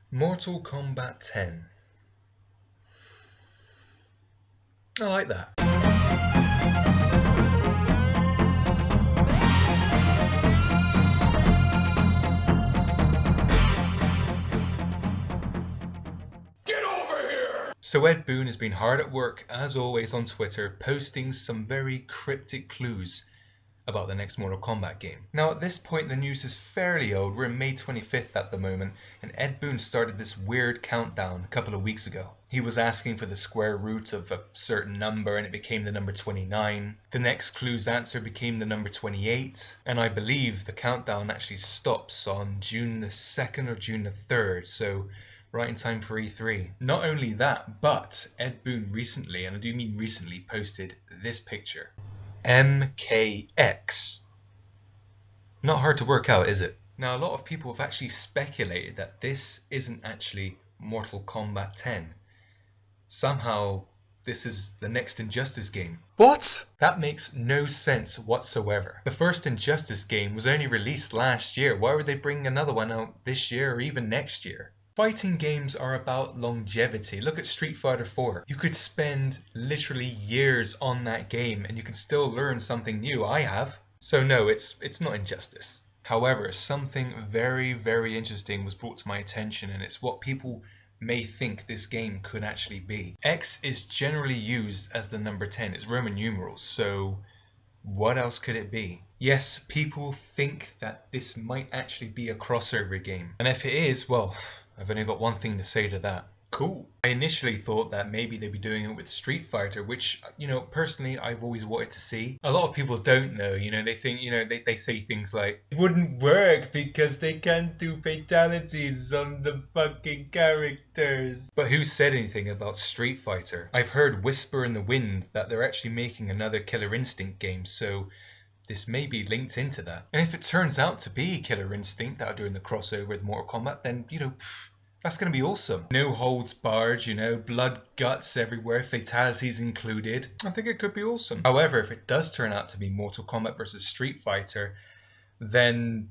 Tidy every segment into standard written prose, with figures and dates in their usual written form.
Mortal Kombat 10. I like that. Get over here! So Ed Boon has been hard at work, as always, on Twitter, posting some very cryptic clues about the next Mortal Kombat game. Now at this point the news is fairly old, we're in May 25th at the moment, and Ed Boon started this weird countdown a couple of weeks ago. He was asking for the square root of a certain number and it became the number 29. The next clue's answer became the number 28, and I believe the countdown actually stops on June the 2nd or June the 3rd, so right in time for E3. Not only that, but Ed Boon recently, and I do mean recently, posted this picture. MKX. Not hard to work out, is it? Now, a lot of people have actually speculated that this isn't actually Mortal Kombat 10. Somehow, this is the next Injustice game. What? That makes no sense whatsoever. The first Injustice game was only released last year. Why would they bring another one out this year or even next year? Fighting games are about longevity. Look at Street Fighter 4. You could spend literally years on that game and you can still learn something new. I have. So no, it's not Injustice. However, something very, very interesting was brought to my attention, and it's what people may think this game could actually be. X is generally used as the number 10. It's Roman numerals, so what else could it be? Yes, people think that this might actually be a crossover game. And if it is, well, I've only got one thing to say to that. Cool. I initially thought that maybe they'd be doing it with Street Fighter, which, personally I've always wanted to see. A lot of people don't know, they think, they say things like, it wouldn't work because they can't do fatalities on the fucking characters. But who said anything about Street Fighter? I've heard whisper in the wind that they're actually making another Killer Instinct game, so this may be linked into that. And if it turns out to be Killer Instinct that are doing the crossover with Mortal Kombat, then, that's going to be awesome. No holds barred, blood, guts everywhere, fatalities included. I think it could be awesome. However, if it does turn out to be Mortal Kombat versus Street Fighter, then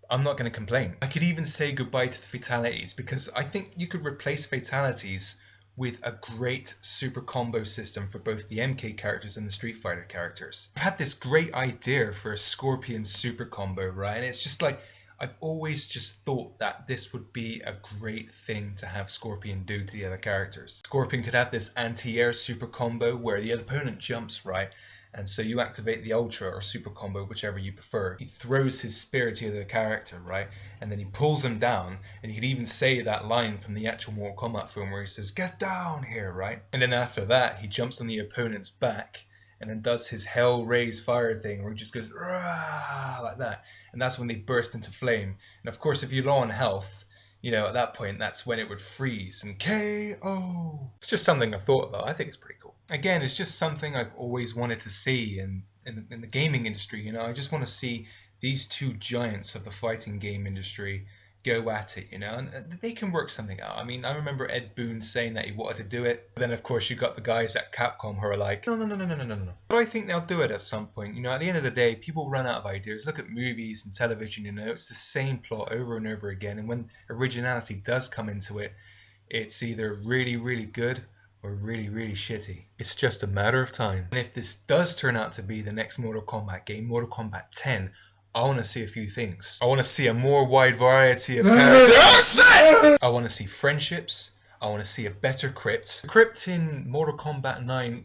I'm not going to complain. I could even say goodbye to the fatalities, because I think you could replace fatalities with a great super combo system for both the MK characters and the Street Fighter characters. I've had this great idea for a Scorpion super combo, right? And it's just like, I've always just thought that this would be a great thing to have Scorpion do to the other characters. Scorpion could have this anti-air super combo where the opponent jumps, right? And so you activate the Ultra or super combo, whichever you prefer. He throws his spear to the other character, right? And then he pulls him down, and he could even say that line from the actual Mortal Kombat film where he says, "Get down here," right? And then after that, he jumps on the opponent's back and then does his Hell Raise Fire thing where he just goes, "Rah!" like that. And that's when they burst into flame. And of course, if you're low on health, at that point, that's when it would freeze and KO. It's just something I thought about. I think it's pretty cool. Again, it's just something I've always wanted to see in the gaming industry. I just want to see these two giants of the fighting game industry go at it, and they can work something out. I mean, I remember Ed Boon saying that he wanted to do it. But then, of course, you got the guys at Capcom who are like, no. But I think they'll do it at some point. At the end of the day, people run out of ideas. Look at movies and television, it's the same plot over and over again. And when originality does come into it, it's either really, really good or really, really shitty. It's just a matter of time. And if this does turn out to be the next Mortal Kombat game, Mortal Kombat 10, I want to see a few things. I want to see a more wide variety of characters. I want to see friendships. I want to see a better crypt. The crypt in Mortal Kombat 9,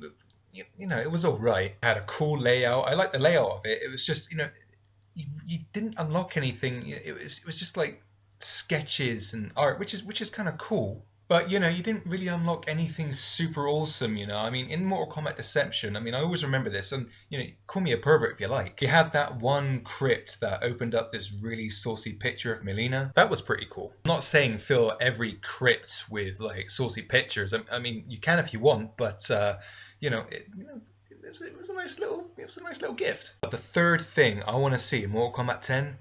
it was alright. It had a cool layout. I liked the layout of it. It was just, you didn't unlock anything. It was just like sketches and art, which is kind of cool. But, you didn't really unlock anything super awesome, I mean, in Mortal Kombat Deception, I always remember this, and, call me a pervert if you like. You had that one crypt that opened up this really saucy picture of Melina. That was pretty cool. I'm not saying fill every crypt with, like, saucy pictures. I mean, you can if you want, but, it was a nice little gift. But the third thing I want to see in Mortal Kombat 10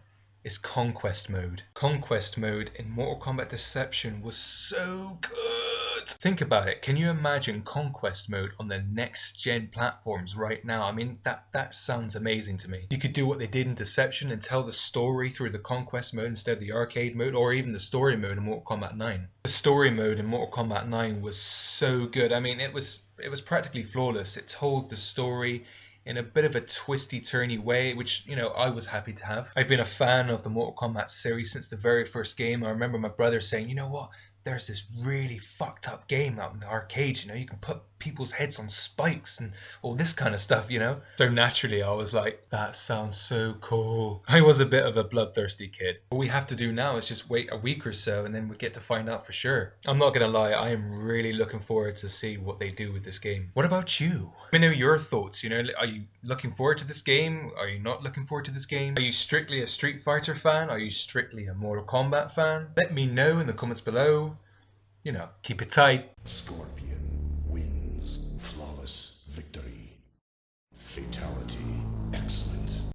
is Conquest Mode. Conquest Mode in Mortal Kombat Deception was so good. Think about it. Can you imagine Conquest mode on the next gen platforms right now? I mean, that sounds amazing to me. You could do what they did in Deception and tell the story through the Conquest mode instead of the arcade mode, or even the story mode in Mortal Kombat 9. The story mode in Mortal Kombat 9 was so good. I mean, it was practically flawless. It told the story in a bit of a twisty turny way, which, you know, I was happy to have. I've been a fan of the Mortal Kombat series since the very first game. I remember my brother saying, you know what, there's this really fucked up game out in the arcades, you know, you can put people's heads on spikes and all this kind of stuff, you know. So naturally I was like, that sounds so cool. I was a bit of a bloodthirsty kid. What we have to do now is just wait a week or so and then we get to find out for sure. I'm not gonna lie, I am really looking forward to see what they do with this game. What about you? Let me know your thoughts, you know, are you looking forward to this game? Are you not looking forward to this game? Are you strictly a Street Fighter fan? Are you strictly a Mortal Kombat fan? Let me know in the comments below. You know, keep it tight. Scorpion.